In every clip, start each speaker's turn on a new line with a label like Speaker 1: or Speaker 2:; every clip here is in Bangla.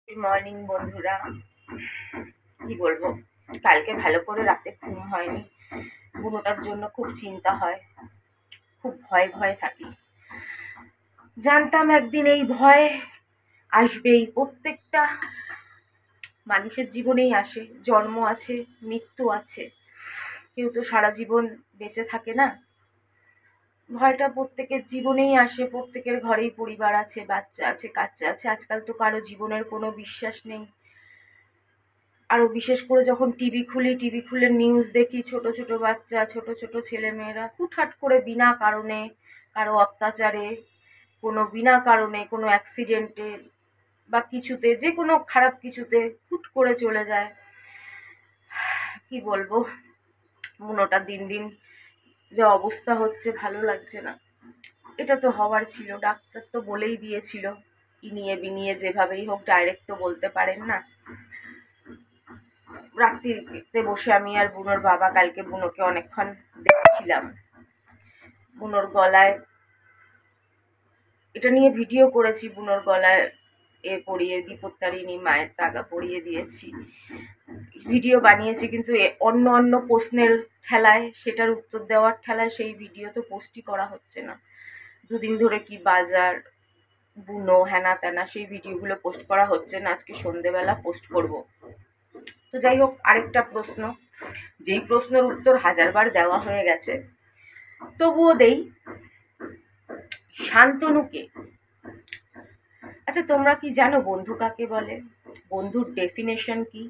Speaker 1: গুড মর্নিং বন্ধুরা। কি বলবো, কালকে ভালো করে রাতে ঘুম হয়নি। বুনোটার জন্য খুব চিন্তা হয়, খুব ভয় ভয় থাকি। জানতাম একদিন এই ভয় আসবেই, প্রত্যেকটা মানুষের জীবনেই আসে। জন্ম আছে, মৃত্যু আছে, কেউ তো সারা জীবন বেঁচে থাকে না। ভয়টা প্রত্যেকের জীবনেই আসে, প্রত্যেকের ঘরেই পরিবার আছে, বাচ্চা আছে, কাচ্চা আছে। আজকাল তো কারো জীবনের কোনো বিশ্বাস নেই। আরো বিশেষ করে যখন টিভি খুলে নিউজ দেখি, ছোট ছোট বাচ্চা, ছোট ছোট ছেলে মেয়েরা হুটহাট করে বিনা কারণে কারো অত্যাচারে, কোনো বিনা কারণে কোনো অ্যাক্সিডেন্টে বা কিছুতে, যে কোনো খারাপ কিছুতে হুট করে চলে যায়। কি বলবো, মনটা দিন দিন যা অবস্থা হচ্ছে ভালো লাগছে না। এটা তো হওয়ার ছিল, ডাক্তার তো বলেই দিয়েছিল। ইনিয়ে বিনিয়ে যেভাবেই হোক, ডাইরেক্ট তো বলতে পারেন না। রাত্রিতে বসে আমি আর বুনোর বাবা কালকে বুনোকে অনেকক্ষণ দেখছিলাম। বুনোর গলায়, এটা নিয়ে ভিডিও করেছি, বুনোর গলায় পরিয়ে বিপত্তারিণী মায়ের তাগা পরিয়ে দিয়েছি, ভিডিও বানিয়েছি। কিন্তু অন্য অন্য প্রশ্নের ঠেলায়, সেটার উত্তর দেওয়ার ঠেলায় সেই ভিডিও তো পোস্টই করা হচ্ছে না। দুদিন ধরে কি বাজার, বুনো, হ্যানা ত্যানা, সেই ভিডিওগুলো পোস্ট করা হচ্ছে না। আজকে সন্ধেবেলা পোস্ট করব। তো যাই হোক, আরেকটা প্রশ্ন, যেই প্রশ্নের উত্তর হাজারবার দেওয়া হয়ে গেছে, তবুও দেই। শান্তনুকে, আচ্ছা তোমরা কি জানো বন্ধু কাকে বলে? বন্ধুর ডেফিনেশন কি?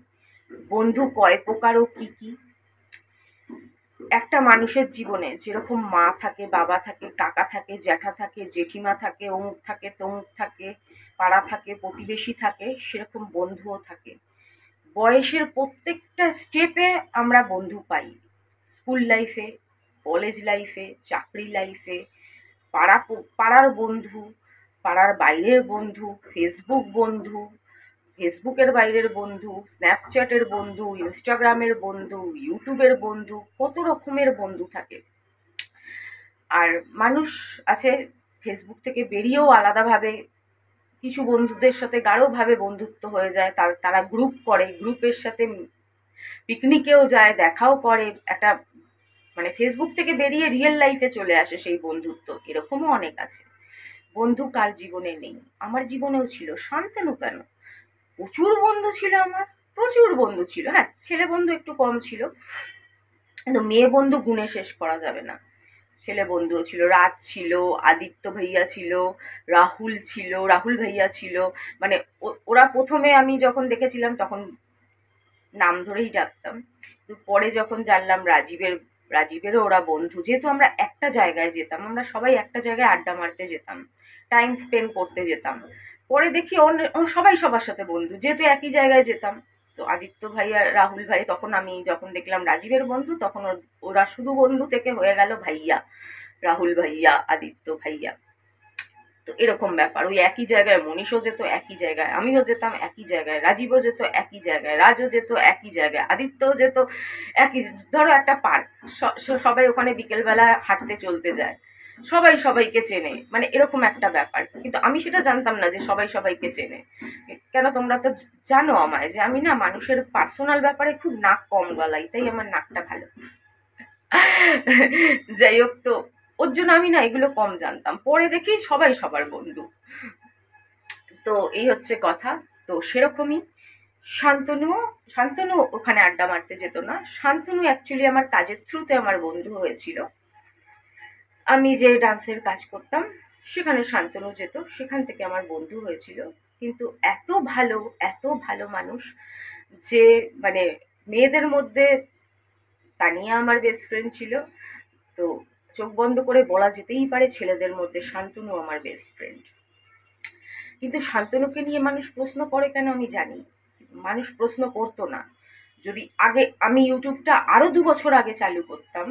Speaker 1: বন্ধু কয় প্রকার ও কি কি? একটা মানুষের জীবনে যেরকম মা থাকে, বাবা থাকে, কাকা থাকে, জ্যাঠা থাকে, জেঠিমা থাকে, অমুক থাকে, তমুক থাকে, পাড়া থাকে, প্রতিবেশী থাকে, সেরকম বন্ধুও থাকে। বয়সের প্রত্যেকটা স্টেপে আমরা বন্ধু পাই। স্কুল লাইফে, কলেজ লাইফে, চাকরি লাইফে, পাড়ার বন্ধু, পাড়ার বাইরের বন্ধু, ফেসবুক বন্ধু, ফেসবুকের বাইরের বন্ধু, স্ন্যাপচ্যাটের বন্ধু, ইনস্টাগ্রামের বন্ধু, ইউটিউবের বন্ধু, কত রকমের বন্ধু থাকে। আর মানুষ আছে ফেসবুক থেকে বেরিয়েও আলাদাভাবে কিছু বন্ধুদের সাথে গাঢ়ভাবে বন্ধুত্ব হয়ে যায়। তারা গ্রুপ করে, গ্রুপের সাথে পিকনিকেও যায়, দেখাও করে, একটা মানে ফেসবুক থেকে বেরিয়ে রিয়েল লাইফে চলে আসে সেই বন্ধুত্ব। এরকমও অনেক আছে। বন্ধু কার জীবনে নেই? আমার জীবনেও ছিল। শান্তনু কেন, প্রচুর বন্ধু ছিল আমার, প্রচুর বন্ধু ছিল। হ্যাঁ, ছেলে বন্ধু একটু কম ছিল, কিন্তু মেয়ে বন্ধু গুণে শেষ করা যাবে না। ছেলে বন্ধুও ছিল, রাজ ছিল, আদিত্য ভাইয়া ছিল, রাহুল ছিল, রাহুল ভাইয়া ছিল। মানে ওরা প্রথমে আমি যখন দেখেছিলাম তখন নাম ধরেই ডাকতাম, কিন্তু পরে যখন জানলাম রাজীবেরও ওরা বন্ধু। যেহেতু আমরা একটা জায়গায় যেতাম, আমরা সবাই একটা জায়গায় আড্ডা মারতে যেতাম, টাইম স্পেন্ড করতে যেতাম। পরে দেখি সবাই সবার সাথে বন্ধু, যেহেতু একই জায়গায় যেতাম। তো আদিত্য ভাই আর রাহুল ভাই, তখন আমি যখন দেখলাম রাজীবের বন্ধু, তখন ওরা শুধু বন্ধু থেকে হয়ে গেল ভাইয়া, রাহুল ভাইয়া, আদিত্য ভাইয়া। তো এরকম ব্যাপার। ওই একই জায়গায় মনীষও যেত, একই জায়গায় আমিও যেতাম, একই জায়গায় রাজীবও যেত, একই জায়গায় রাজও যেত, একই জায়গায় আদিত্যও যেত, একই। ধরো একটা পার্ক, সবাই ওখানে বিকেলবেলা হাঁটতে চলতে যায়, সবাই সবাইকে চেনে, মানে এরকম একটা ব্যাপার। কিন্তু আমি সেটা জানতাম না যে সবাই সবাইকে চেনে। কেন, তোমরা তো জানো আমায় যে আমি না মানুষের পার্সোনাল ব্যাপারে খুব নাক কম গলাই, তাই আমার নাকটা ভালো। যাই হোক, তো ওর জন্য আমি না এগুলো কম জানতাম। পরে দেখি সবাই সবার বন্ধু। তো এই হচ্ছে কথা। তো সেরকমই শান্তনু ওখানে আড্ডা মারতে যেত না। শান্তনু অ্যাকচুয়ালি আমার কাজের থ্রুতে আমার বন্ধু হয়েছিল। আমি যে ডান্সের কাজ করতাম সেখানে শান্তনু যেত, সেখান থেকে আমার বন্ধু হয়েছিল। কিন্তু এত ভালো, এত ভালো মানুষ যে মানে মেয়েদের মধ্যে তানিয়া আমার বেস্ট ফ্রেন্ড ছিল। তো চোখ বন্ধ করে বলা যেতেই পারে ছেলেদের মধ্যে শান্তনু আমার বেস্ট ফ্রেন্ড। কিন্তু শান্তনুকে নিয়ে মানুষ প্রশ্ন করে কেন আমি জানি। মানুষ প্রশ্ন করতো না যদি আগে আমি ইউটিউবটা আরো 2 বছর আগে চালু করতাম,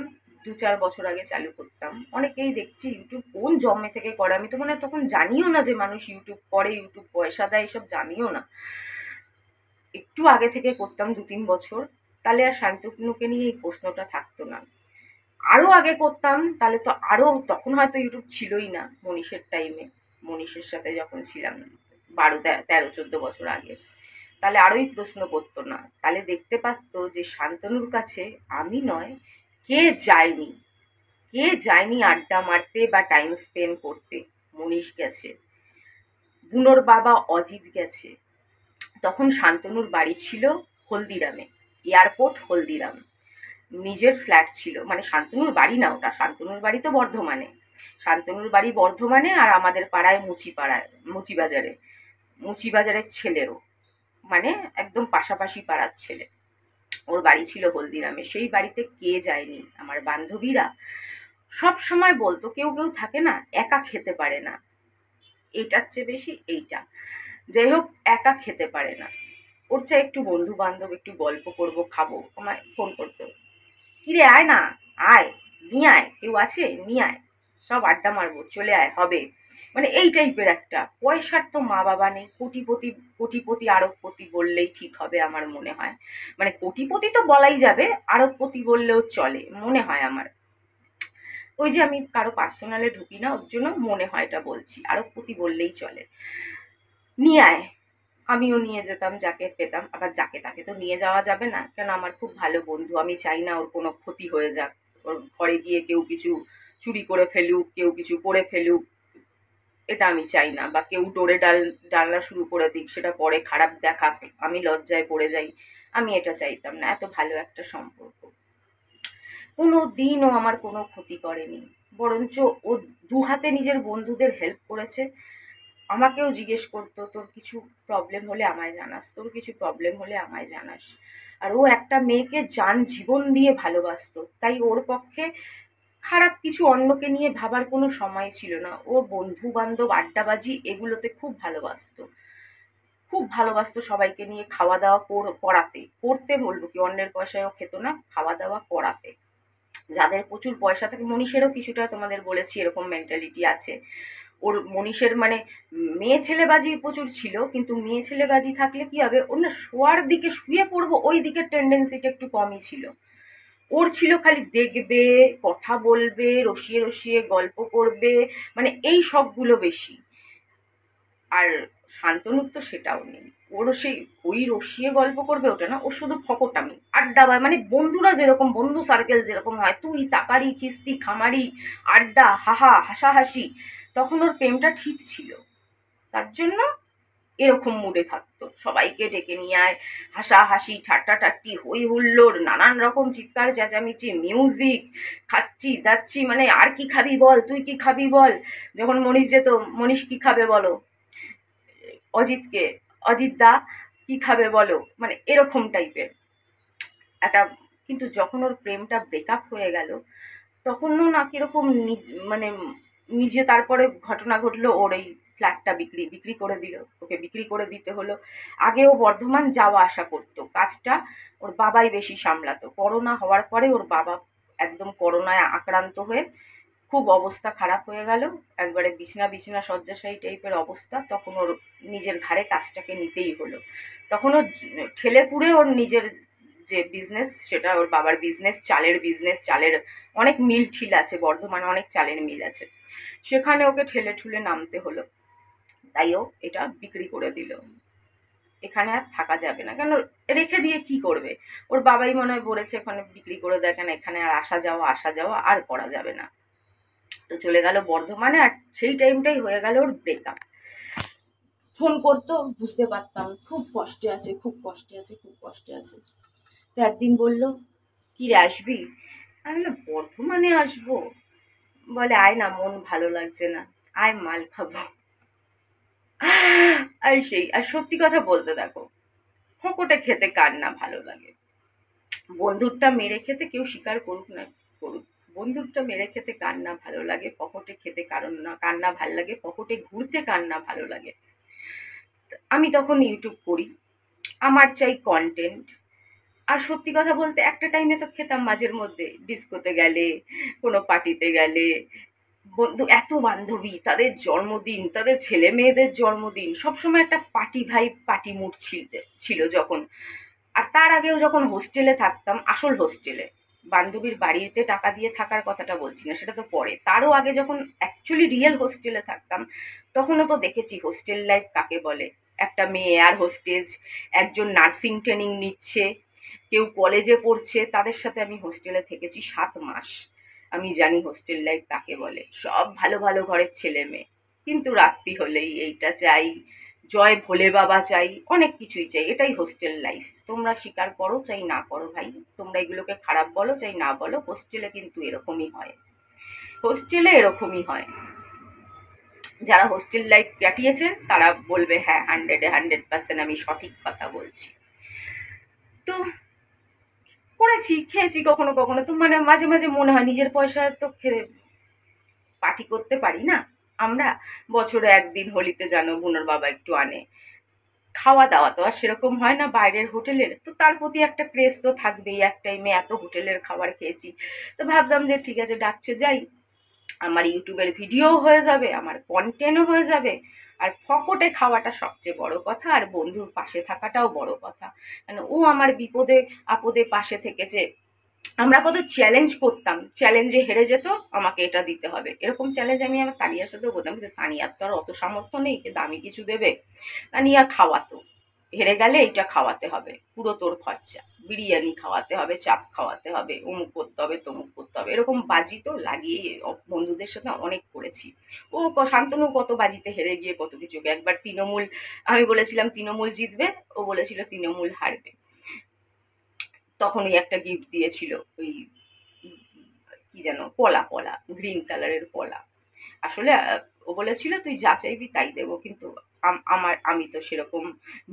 Speaker 1: 2-4 বছর আগে চালু করতাম। অনেকেই দেখছি ইউটিউব কোন জন্মে থেকে করে, আমি তো মনে হয় তখন জানিও না যে মানুষ ইউটিউব করে, ইউটিউব পয়সা দেয়, এসব জানিও না। একটু আগে থেকে করতাম 2-3 বছর, তাহলে আর শান্তনুকে নিয়ে এই প্রশ্নটা থাকতো না। আরো আগে করতাম তাহলে তো আরো, তখন হয়তো ইউটিউব ছিলই না মনীষের টাইমে, মনীষের সাথে যখন ছিলাম 12-13-14 বছর আগে। তাহলে আরোই প্রশ্ন করতো না, তাহলে দেখতে পারতো যে শান্তনুর কাছে আমি নয়, কে যায়নি, কে যায়নি আড্ডা মারতে বা টাইম স্পেন্ড করতে। মনীষ গেছে, বুনোর বাবা অজিত গেছে। তখন শান্তনুর বাড়ি ছিল হলদিরামে, এয়ারপোর্ট হলদিরাম। নিজের ফ্ল্যাট ছিল, মানে শান্তনুর বাড়ি না ওটা, শান্তনুর বাড়ি তো বর্ধমানে, শান্তনুর বাড়ি বর্ধমানে আর আমাদের পাড়ায় মুচিবাজারে, মুচিবাজারের ছেলেও, মানে একদম পাশাপাশি পাড়ার ছেলে। ওর বাড়ি ছিল হলদিরামে, সেই বাড়িতে কে যায়নি। আমার বান্ধবীরা সব সময় বলতো, কেউ কেউ থাকে না একা খেতে পারে না, এইটার চেয়ে বেশি এইটা, যাই হোক একা খেতে পারে না, ওর চেয়ে একটু বন্ধু বান্ধব, একটু গল্প করব, খাবো, আমায় ফোন করতো, কিরে আয় না, আয়, নিয়ে আয়, কেউ আছে নিয়ে আয়, সব আড্ডা মারবো, চলে আয়, হবে, মানে এই টাইপের একটা। পয়সার তো মা বাবা নেই, কোটিপতি, কোটিপতি আরবপতি বললেই ঠিক হবে আমার মনে হয়, মানে কোটিপতি তো বলাই যাবে, আরবপতি বললেও চলে মনে হয় আমার। ওই যে আমি কারো পার্সোনালে ঢুকি না, ওর জন্য মনে হয় এটা বলছি, আরবপতি বললেই চলে। নিয়ে আয়, আমিও নিয়ে যেতাম যাকে পেতাম, আবার যাকে তাকে তো নিয়ে যাওয়া যাবে না, কেন আমার খুব ভালো বন্ধু, আমি চাই না ওর কোনো ক্ষতি হয়ে যাক, ওর ঘরে গিয়ে কেউ কিছু চুরি করে ফেলুক, কেউ কিছু করে ফেলুক, এটা আমি চাই না, বা কেউ ডোরে ডালনা শুরু করে দিক, সেটা পরে খারাপ দেখাক, আমি লজ্জায় পড়ে যাই, আমি এটা চাইতাম না। এত ভালো একটা সম্পর্ক, কোনো দিনও আমার কোনো ক্ষতি করেনি, বরঞ্চ ও দু হাতে নিজের বন্ধুদের হেল্প করেছে। আমাকেও জিজ্ঞেস করতো, তোর কিছু প্রবলেম হলে আমায় জানাস, তোর কিছু প্রবলেম হলে আমায় জানাস। আর ও একটা মেয়েকে জীবন দিয়ে ভালোবাসতো, তাই ওর পক্ষে খারাপ কিছু অন্যকে নিয়ে ভাবার কোনো সময় ছিল না। ওর বন্ধু বান্ধব আড্ডাবাজি এগুলোতে খুব ভালোবাসতো, খুব ভালোবাসতো সবাইকে নিয়ে খাওয়া দাওয়া করাতে, করতে বলবো কি, অন্যের পয়সায়ও খেত না, খাওয়া দাওয়া করাতে। যাদের প্রচুর পয়সা থাকে, মনীষেরও কিছুটা তোমাদের বলেছি এরকম মেন্টালিটি আছে। ওর মনীষের মানে মেয়ে ছেলেবাজি প্রচুর ছিল, কিন্তু মেয়ে ছেলেবাজি থাকলে কি হবে, ওর না শোয়ার দিকে, শুয়ে পড়বো ওই দিকের টেন্ডেন্সিটা একটু কমই ছিল। ওর ছিল খালি দেখবে, কথা বলবে, রসিয়ে রসিয়ে গল্প করবে, মানে এই সবগুলো বেশি। আর শান্তনুর তো সেটাও নেই, ওরও সেই ওই রসিয়ে গল্প করবে ওটা না, ও শুধু ফকটামি আড্ডা, মানে বন্ধুরা যেরকম, বন্ধু সার্কেল যেরকম হয়, তুই তাকারি খিস্তি খামারি, আড্ডা, হাহা হাসাহাসি, তখন ওর প্রেমটা ঠিক ছিল। তার জন্য এরকম মুডে থাকতো, সবাইকে ডেকে নিয়ে আয়, হাসাহাসি ঠাট্টা ঠাট্টি হই হুল্লোড়, নানান রকম চিৎকার চেঁচামেচি, মিউজিক, খাচ্ছি দাচ্ছি, মানে আর কি খাবি বল, তুই কি খাবি বল, যখন মনীষ যেত, মনীষ কি খাবে বলো, অজিতকে, অজিত দা কি খাবে বলো, মানে এরকম টাইপের একটা। কিন্তু যখন ওর প্রেমটা ব্রেকআপ হয়ে গেল, তখনও না কিরকম মানে নিজে, তারপরে ঘটনা ঘটলো, ওর এই ফ্ল্যাটটা বিক্রি করে দিল, ওকে বিক্রি করে দিতে হলো। আগেও বর্ধমান যাওয়া আসা করতো, কাজটা ওর বাবাই বেশি সামলাতো। করোনা হওয়ার পরে ওর বাবা একদম করোনায় আক্রান্ত হয়ে খুব অবস্থা খারাপ হয়ে গেল, একবারে বিছনা বিছনা শয্যাশায়ী টাইপের অবস্থা, তখন ওর নিজের ঘাড়ে কাজটাকে নিতেই হলো। তখন ও ঠেলে পুড়ে ওর নিজের যে বিজনেস, সেটা ওর বাবার বিজনেস, চালের অনেক মিল ঠিল আছে বর্ধমানে, অনেক চালের মিল আছে, সেখানে ওকে ঠেলে ঠুলে নামতে হলো। তাই ও এটা বিক্রি করে দিল, এখানে আর থাকা যাবে না, কেন রেখে দিয়ে কি করবে, ওর বাবাই মনে হয় বলেছে এখানে বিক্রি করে দেয়, কেন এখানে আর আসা যাওয়া আর করা যাবে না। তো চলে গেল বর্ধমানে, আর সেই টাইমটাই হয়ে গেল ওর ব্রেকআপ। ফোন করতো, বুঝতে পারতাম খুব কষ্টে আছে, খুব কষ্টে আছে, খুব কষ্টে আছে। তো একদিন বললো, কি রে আসবি, আমি বললাম বর্ধমানে আসবো, বলে আয় না, মন ভালো লাগছে না, আয় মাল খাবো। আর সেই, আর সত্যি কথা বলতে দেখো, ফকটে খেতে কার না ভালো লাগে, বন্ধুরটা মেরে খেতে কেউ স্বীকার করুক না করুক, বন্ধুরটা মেরে খেতে কার না ভালো লাগে, পকেটে খেতে কার না ভালো লাগে, পকেটে ঘুরতে কার না ভালো লাগে। আমি তখন ইউটিউব করি, আমার চাই কন্টেন্ট। আর সত্যি কথা বলতে একটা টাইমে তো খেতাম মাঝের মধ্যে, ডিস্কোতে গেলে, কোনো পার্টিতে গেলে, বন্ধু এত বান্ধবী, তাদের জন্মদিন, তাদের ছেলে মেয়েদের জন্মদিন, সবসময় একটা পার্টি ভাইব, পার্টি মুড ছিল যখন। আর তার আগেও যখন হোস্টেলে থাকতাম, আসল হোস্টেলে, বান্ধবীর বাড়িতে টাকা দিয়ে থাকার কথাটা বলছি না, সেটা তো পরে, তারও আগে যখন অ্যাকচুয়ালি রিয়েল হোস্টেলে থাকতাম, তখনও তো দেখেছি হোস্টেল লাইফ কাকে বলে। একটা মেয়ে এয়ার হোস্টেজ, একজন নার্সিং ট্রেনিং নিচ্ছে, কেউ কলেজে পড়ছে, তাদের সাথে আমি হোস্টেলে থেকেছি 7 মাস। আমি জানি হোস্টেল লাইফ কাকে বলে। সব ভালো ভালো ঘরের ছেলে মেয়ে, কিন্তু রাত্রি হলেই এইটা চাই, জয় ভোলে বাবা চাই, অনেক কিছুই চাই। এটাই হোস্টেল লাইফ। তোমরা স্বীকার করো চাই না করো ভাই, তোমরা এগুলোকে খারাপ বলো চাই না বলো, হোস্টেলে কিন্তু এরকমই হয়। হোস্টেলে এরকমই হয়। যারা হোস্টেল লাইফ কাটিয়েছে তারা বলবে হ্যাঁ 100% আমি সঠিক কথা বলছি। তো করেছি, খেয়েছি কখনো কখনো, তো মানে মাঝে মাঝে মনে হয় নিজের পয়সা তো পার্টি করতে পারি না আমরা। বছরে একদিন হোলিতে জানো বুনোর বাবা একটু আনে, খাওয়া দাওয়া তো আর সেরকম হয় না বাইরের হোটেলের, তো তার প্রতি একটা ক্রেজ তো থাকবেই। এক টাইমে এত হোটেলের খাবার খেয়েছি, তো ভাবলাম যে ঠিক আছে ডাকছে যাই, আমার ইউটিউবের ভিডিও হয়ে যাবে, আমার কন্টেন্টও হয়ে যাবে, আর ফকটে খাওয়াটা সবচেয়ে বড় কথা, আর বন্ধুর পাশে থাকাটাও বড় কথা। মানে ও আমার বিপদে আপদে পাশে থেকেছে। আমরা কত চ্যালেঞ্জ করতাম, চ্যালেঞ্জে হেরে যেত, আমাকে এটা দিতে হবে, এরকম চ্যালেঞ্জ আমি আমার তানিয়ার সাথেও করতাম, কিন্তু তানিয়ার তো আর অত সামর্থ্য নেই যে দামি কিছু দেবে। তানিয়া খাওয়াতো, হেরে গেলে এটা খাওয়াতে হবে, পুরো তোর খরচা, বিরিয়ানি খাওয়াতে হবে, চাপ খাওয়াতে হবে, অমুক করতে হবে তমুক করতে হবে, এরকম বাজি তো লাগিয়ে বন্ধুদের সাথে অনেক করেছি। ও শান্তনু কত বাজিতে হেরে গিয়ে কত কিছুকে, একবার তৃণমূল, আমি বলেছিলাম তৃণমূল জিতবে, ও বলেছিল তৃণমূল হারবে, তখন ওই একটা গিফট দিয়েছিল, ওই কি যেন পলা, পলা গ্রিন কালারের পলা। আসলে ও বলেছিল তুই যা চাইবি তাই দেবো, কিন্তু আমি তো সেরকম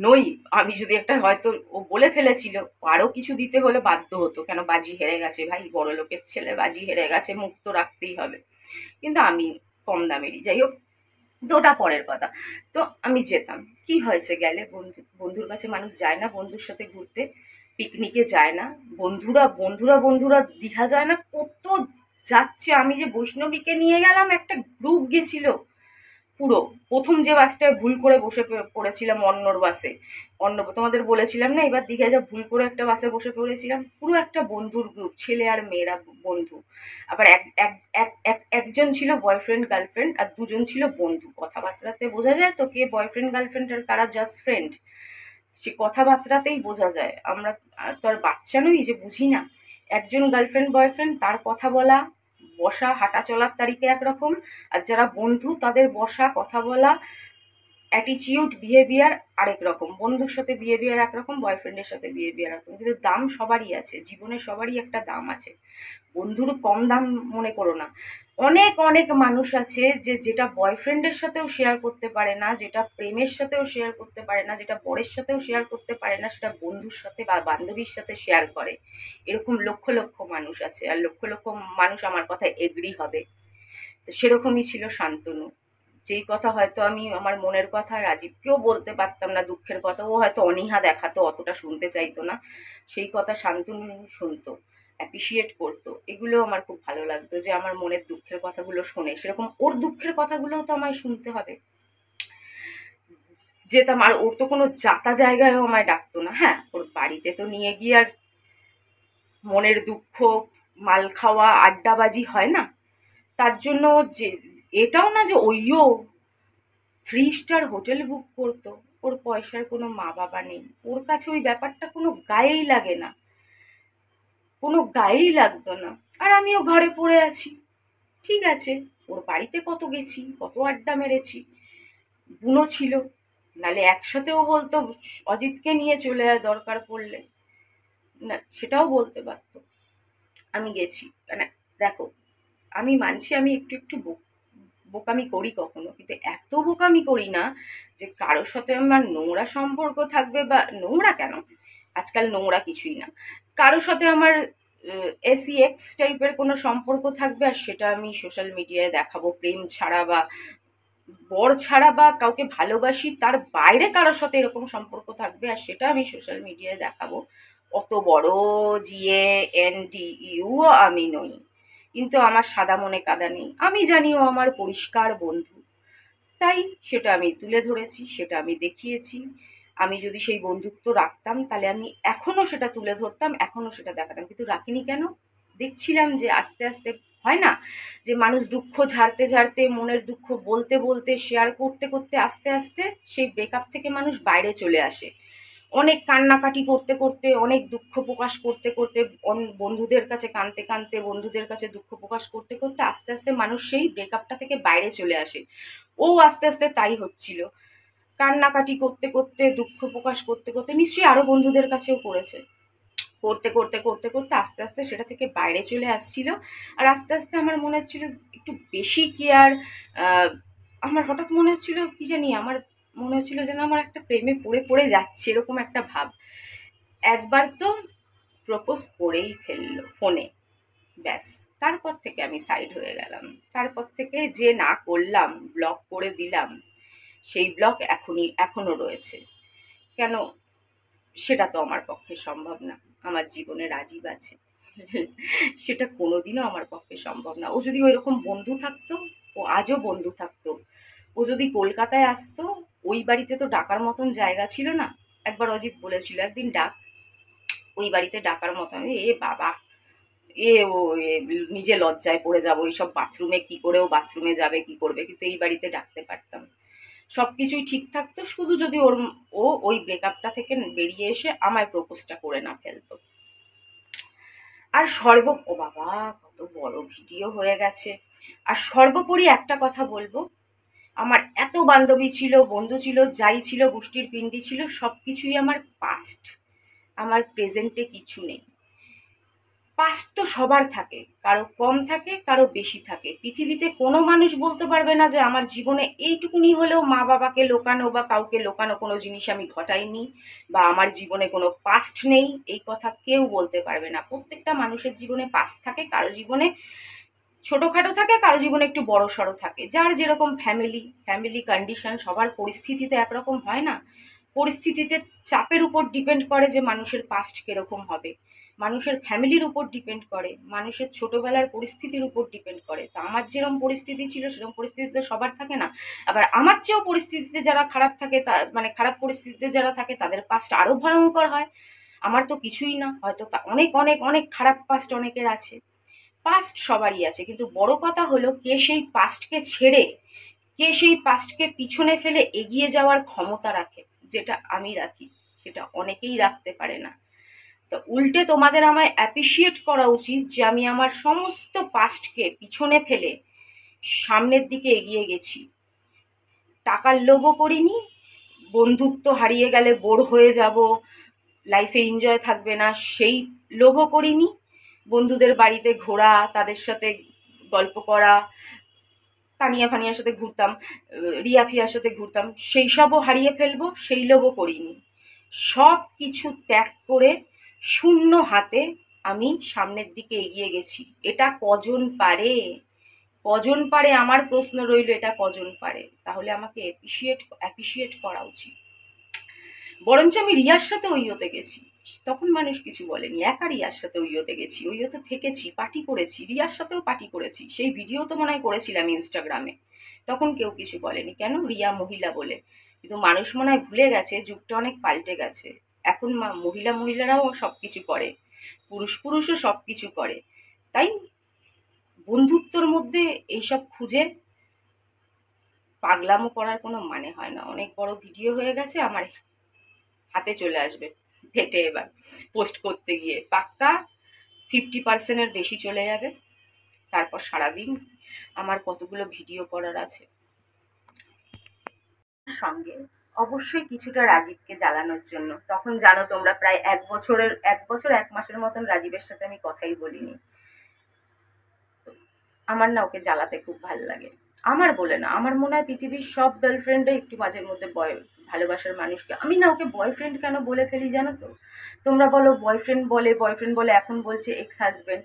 Speaker 1: নই। আমি যদি একটা, হয়তো ও বলে ফেলেছিল আরো কিছু দিতে হলে বাধ্য হতো, কেন বাজি হেরে গেছে ভাই, বড় লোকের ছেলে বাজি হেরে গেছে, মুখ তো রাখতেই হবে। কিন্তু আমি কম দামেরই, যাই হোক, তো ওটা পরের কথা। তো আমি যেতাম, কি হয়েছে গেলে বন্ধুর কাছে মানুষ যায় না, বন্ধুর সাথে ঘুরতে, পিকনিকে যায় না, বন্ধুরা বন্ধুরা বন্ধুরা দীঘা যায় না, কত যাচ্ছে। আমি যে বৈষ্ণবীকে নিয়ে গেলাম, একটা গ্রুপ গেছিল পুরো। প্রথম যে বাসটায় ভুল করে বসে পড়েছিলাম অন্যর বাসে, তোমাদের বলেছিলাম না এবার দীঘায় যা ভুল করে একটা বাসে বসে পড়েছিলাম, পুরো একটা বন্ধুর গ্রুপ, ছেলে আর মেয়েরা বন্ধু। আবার একজন ছিল বয়ফ্রেন্ড গার্লফ্রেন্ড, আর দুজন ছিল বন্ধু। কথাবার্তাতে বোঝা যায় তো কে বয়ফ্রেন্ড গার্লফ্রেন্ড আর কারা জাস্ট ফ্রেন্ড, সে কথাবার্তাতেই বোঝা যায়। আমরা তো আর বাচ্চা নই যে বুঝি না। একজন গার্লফ্রেন্ড বয়ফ্রেন্ড, তার কথা বলা বসা হাঁটা চলার তারিখে একরকম, আর যারা বন্ধু তাদের বসা কথা বলা অ্যাটিচিউড বিহেভিয়ার আরেক রকম। বন্ধুর সাথে বিহেভিয়ার একরকম, বয়ফ্রেন্ডের সাথে বিহেভিয়ার একরকম, কিন্তু দাম সবারই আছে, জীবনে সবারই একটা দাম আছে। বন্ধুর কম দাম মনে করো না। অনেক অনেক মানুষ আছে যে যেটা বয়ফ্রেন্ডের সাথেও শেয়ার করতে পারে না, যেটা প্রেমের সাথেও শেয়ার করতে পারে না, যেটা বরের সাথেও শেয়ার করতে পারে না, সেটা বন্ধুর সাথে বা বান্ধবীর সাথে শেয়ার করে। এরকম লক্ষ লক্ষ মানুষ আছে, আর লক্ষ লক্ষ মানুষ আমার কথা এগ্রি হবে। তো সেরকমই ছিল শান্তনু। যেই কথা হয়তো আমি আমার মনের কথা রাজীবকেও বলতে পারতাম না, দুঃখের কথা, ও হয়তো অনীহা দেখাতো, অতটা শুনতে চাইতো না, সেই কথা শান্তনু শুনতো, অ্যাপ্রিসিয়েট করতো। এগুলো আমার খুব ভালো লাগতো যে আমার মনের দুঃখের কথাগুলো শোনে, সেরকম ওর দুঃখের কথাগুলোও তো আমায় শুনতে হবে। যেতাম, আর ওর তো কোনো যাতা জায়গায়ও আমায় ডাকতো না। হ্যাঁ, ওর বাড়িতে তো নিয়ে গিয়ে আর মনের দুঃখ, মাল খাওয়া, আড্ডাবাজি হয় না, তার জন্য যে এটাও না যে ওইও 3 স্টার হোটেল বুক করতো। ওর পয়সার কোনো মা বাবা নেই, ওর কাছে ওই ব্যাপারটা কোনো গায়েই লাগে না, কোনো গায়েই লাগতো না। আর আমিও ঘরে পড়ে আছি, ঠিক আছে, ওর বাড়িতে কত গেছি, কত আড্ডা মেরেছি, বুনো ছিল, নালে একসাথেও বলতো অজিতকে নিয়ে চলে আয় দরকার পড়লে, না সেটাও বলতে পারতো। আমি গেছি, মানে দেখো, আমি মানছি আমি একটু একটু বোকামি করি কখনো, কিন্তু এত বোকামি করি না যে কারোর সাথে আমার নোংরা সম্পর্ক থাকবে, বা নোংরা কেন, আজকাল নোংরা কিছুই না, কারোর সাথে আমার এসিএক্স টাইপের কোনো সম্পর্ক থাকবে আর সেটা আমি সোশ্যাল মিডিয়ায় দেখাবো, প্রেম ছাড়া বা বর ছাড়া বা কাউকে ভালোবাসি তার বাইরে কারোর সাথে এরকম সম্পর্ক থাকবে আর সেটা আমি সোশ্যাল মিডিয়ায় দেখাবো, অত বড় জিএ এনডি ইউ আমি নই। কিন্তু আমার সাদা মনে কাদা নেই, আমি জানি ও আমার পরিষ্কার বন্ধু, তাই সেটা আমি তুলে ধরেছি, সেটা আমি দেখিয়েছি। আমি যদি সেই বন্ধুত্ব রাখতাম তাহলে আমি এখনো সেটা তুলে ধরতাম, এখনো সেটা দেখাতাম, কিন্তু রাখিনি কেন? দেখছিলাম যে আস্তে আস্তে হয় না যে মানুষ দুঃখ ঝাড়তে ঝাড়তে, মনের দুঃখ বলতে বলতে, শেয়ার করতে করতে আস্তে আস্তে সেই ব্রেকআপ থেকে মানুষ বাইরে চলে আসে। অনেক কান্নাকাটি করতে করতে, অনেক দুঃখ প্রকাশ করতে করতে, বন্ধুদের কাছে কাঁদতে কাঁদতে, বন্ধুদের কাছে দুঃখ প্রকাশ করতে করতে আস্তে আস্তে মানুষ সেই ব্রেকআপটা থেকে বাইরে চলে আসে। ও আস্তে আস্তে তাই হচ্ছিল, কান্নাকাটি করতে করতে, দুঃখ প্রকাশ করতে করতে, নিশ্চয়ই আরো বন্ধুদের কাছেও করেছে, করতে করতে করতে করতে আস্তে আস্তে সেটা থেকে বাইরে চলে আসছিল। আর আস্তে আস্তে আমার মনে হচ্ছিল একটু বেশি কেয়ার, আমার হঠাৎ মনে হচ্ছিল কি জানি, আমার মনে হচ্ছিল যেন আমার একটা প্রেমে পড়ে পড়ে যাচ্ছে, এরকম একটা ভাব। একবার তো প্রপোজ করেই ফেললো ফোনে, ব্যাস তারপর থেকে আমি সাইড হয়ে গেলাম। তারপর থেকে যে না করলাম, ব্লক করে দিলাম, সেই ব্লক এখনো রয়েছে। কেন, সেটা তো আমার পক্ষে সম্ভব না। আমার জীবনে রাজীব আছে, সেটা কোনোদিনও আমার পক্ষে সম্ভব না। ও যদি ওইরকম বন্ধু থাকতো, ও আজও বন্ধু থাকতো। ও যদি কলকাতায় আসতো, ওই বাড়িতে তো ডাকার মতন জায়গা ছিল না। একবার অজিত বলেছিল একদিন ডাক, ওই বাড়িতে ডাকার মতন, এ বাবা, ও নিজে লজ্জায় পড়ে যাবো, এইসব বাথরুমে কি করে ও বাথরুমে যাবে, কি করবে, কিন্তু এই বাড়িতে ডাকতে পারতাম, সবকিছুই ঠিক থাকতো, শুধু যদি ও ওই ব্রেকআপটা থেকে বেরিয়ে এসে আমায় প্রপোজটা করে না ফেলতো। আর ও বাবা, কত বড় ভিডিও হয়ে গেছে। আর সর্বোপরি একটা কথা বলবো, আমার এত বান্ধবী ছিল, বন্ধু ছিল, যাই ছিল, গোষ্ঠীর পিণ্ডি ছিল, সবকিছুই আমার পাস্ট। আমার প্রেজেন্টে কিছু নেই। পাস্ট তো সবার থাকে, কারো কম থাকে, কারো বেশি থাকে। পৃথিবীতে কোনো মানুষ বলতে পারবে না যে আমার জীবনে এইটুকুনি হলেও মা বাবাকে লোকানো বা কাউকে লোকানো কোনো জিনিস আমি ঘটাইনি, বা আমার জীবনে কোনো পাস্ট নেই, এই কথা কেউ বলতে পারবে না। প্রত্যেকটা মানুষের জীবনে পাস্ট থাকে, কারো জীবনে ছোটোখাটো থাকে, কারো জীবনে একটু বড় সড়ো থাকে, যার যেরকম ফ্যামিলি কন্ডিশন, সবার পরিস্থিতি তো একরকম হয় না। পরিস্থিতিতে চাপের উপর ডিপেন্ড করে যে মানুষের পাস্ট কিরকম হবে, মানুষের ফ্যামিলির উপর ডিপেন্ড করে, মানুষের ছোটবেলার পরিস্থিতির উপর ডিপেন্ড করে। তো আমার যেরকম পরিস্থিতি ছিল সেরকম পরিস্থিতিতে সবার থাকে না। আবার আমার চেয়েও পরিস্থিতিতে যারা খারাপ থাকে, মানে খারাপ পরিস্থিতিতে যারা থাকে, তাদের পাস্ট আরো ভয়ঙ্কর হয়। আমার তো কিছুই না, হয়তো অনেক অনেক অনেক খারাপ পাস্ট অনেকের আছে। পাস্ট সবারই আছে, কিন্তু বড় কথা হলো কে সেই পাস্টকে ছেড়ে, কে সেই পাস্টকে পিছনে ফেলে এগিয়ে যাওয়ার ক্ষমতা রাখে, যেটা আমি রাখি, সেটা অনেকেই রাখতে পারে না। তো উল্টে তোমাদের আমায় অ্যাপ্রিসিয়েট করা উচিত যে আমি আমার সমস্ত পাস্টকে পিছনে ফেলে সামনের দিকে এগিয়ে গেছি। টাকার লোভও করিনি, বন্ধুত্ব হারিয়ে গেলে বোর হয়ে যাব, লাইফে এনজয় থাকবে না, সেই লোভও করিনি। বন্ধুদের বাড়িতে ঘোরা, তাদের সাথে গল্প করা, তানিয়া ফানিয়ার সাথে ঘুরতাম, রিয়া ফিয়ার সাথে ঘুরতাম, সেই সবও হারিয়ে ফেলবো, সেই লোভও করিনি। সব কিছু ত্যাগ করে শূন্য হাতে আমি সামনের দিকে এগিয়ে গেছি। এটা কজন পারে, কজন পারে, আমার প্রশ্ন রইল, এটা কজন পারে? তাহলে আমাকে অ্যাপ্রিসিয়েট করা উচিত। বরঞ্চ আমি রিয়ার সাথে ওই হতে গেছি, তখন মানুষ কিছু বলেনি। একা রিয়ার সাথে ওই হতে গেছি, ওই হতে থেকেছি, পার্টি করেছি, রিয়ার সাথেও পার্টি করেছি, সেই ভিডিও তো মনে হয় করেছিলাম ইনস্টাগ্রামে, তখন কেউ কিছু বলেনি। কেন? রিয়া মহিলা বলে। কিন্তু মানুষ মনে হয় ভুলে গেছে, যুগটা অনেক পাল্টে গেছে। এখন মহিলারাও সব কিছু করে, পুরুষও সব কিছু করে। তাই বন্ধুত্বর মধ্যে এইসব খুঁজে পাগলামো করার কোনো মানে হয় না। অনেক বড় ভিডিও হয়ে গেছে, আমার হাতে চলে আসবে হেঁটে এবার পোস্ট করতে গিয়ে, পাক্কা 50%-এর বেশি চলে যাবে। তারপর সারাদিন আমার কতগুলো ভিডিও করার আছে। সঙ্গে অবশ্যই কিছুটা রাজীবকে জ্বালানোর জন্য, তখন জানো তোমরা প্রায় 1 বছর 1 মাসের মতন রাজীবের সাথে আমি কথাই বলিনি। আমার না ওকে জ্বালাতে খুব ভাল লাগে। আমার বলে না, আমার মনে হয় পৃথিবীর সব গার্লফ্রেন্ডে একটু মাঝের মধ্যে ভালোবাসার মানুষকে, আমি না ওকে বয়ফ্রেন্ড কেন বলে ফেলি জানো তো? তোমরা বলো বয়ফ্রেন্ড বলে, এখন বলছে এক্স হাজবেন্ড।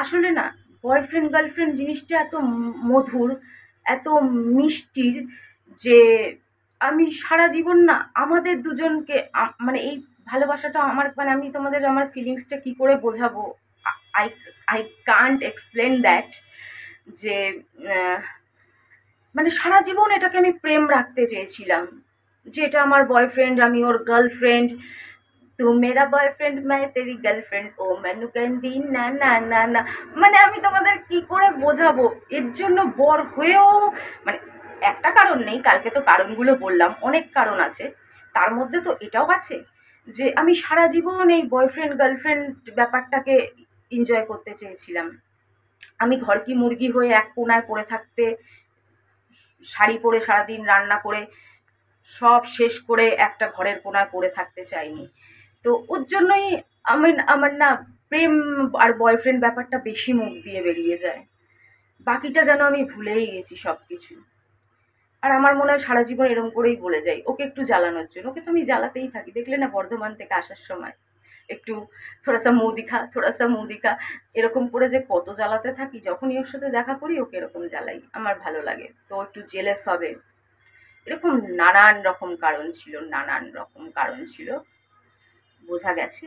Speaker 1: আসলে না, বয়ফ্রেন্ড গার্লফ্রেন্ড জিনিসটা এত মধুর, এত মিষ্টির, যে আমি সারা জীবন না আমাদের দুজনকে মানে এই ভালোবাসাটা আমার, মানে আমি তোমাদের আমার ফিলিংসটা কি করে বোঝাবো, I I can't explain that. যে মানে সারা জীবন এটাকে আমি প্রেম রাখতে চেয়েছিলাম, যে এটা আমার বয়ফ্রেন্ড, আমি ওর গার্লফ্রেন্ড। তু মেরা বয়ফ্রেন্ড मैं तेरी গার্লফ্রেন্ড ও মেনু ক্যান্ডি না না না না। মানে আমি তোমাদের কি করে বোঝাবো, এর জন্য বর হয়েও মানে একটা কারণ নেই, কালকে তো কারণগুলো বললাম, অনেক কারণ আছে। তার মধ্যে তো এটাও আছে যে আমি সারা জীবন এই বয়ফ্রেন্ড গার্লফ্রেন্ড ব্যাপারটাকে এনজয় করতে চেয়েছিলাম। আমি ঘর কি মুরগি হয়ে এক কোনায় পড়ে থাকতে, শাড়ি পরে সারাদিন রান্না করে সব শেষ করে একটা ঘরের কোনায় পড়ে থাকতে চাইনি। তো ওর জন্যই আমি আমার না প্রেম আর বয়ফ্রেন্ড ব্যাপারটা বেশি মুখ দিয়ে বেরিয়ে যায়। বাকিটা যেন আমি ভুলেই গেছি সব কিছু। আর আমার মনে হয় সারা জীবন এরম করেই বলে যাই, ওকে একটু জ্বালানোর জন্য। ওকে তো আমি জ্বালাতেই থাকি, দেখলে না বর্ধমান থেকে আসার সময় একটু থোড়াসা মুহ দিখা, থোড়াসা মুহ দিখা, এরকম করে যে কত জ্বালাতে থাকি। যখনই ওর সাথে দেখা করি ওকে এরকম জ্বালাই, আমার ভালো লাগে। তো একটু জেলেস হবে, এরকম নানান রকম কারণ ছিল, নানান রকম কারণ ছিল। বোঝা গেছে?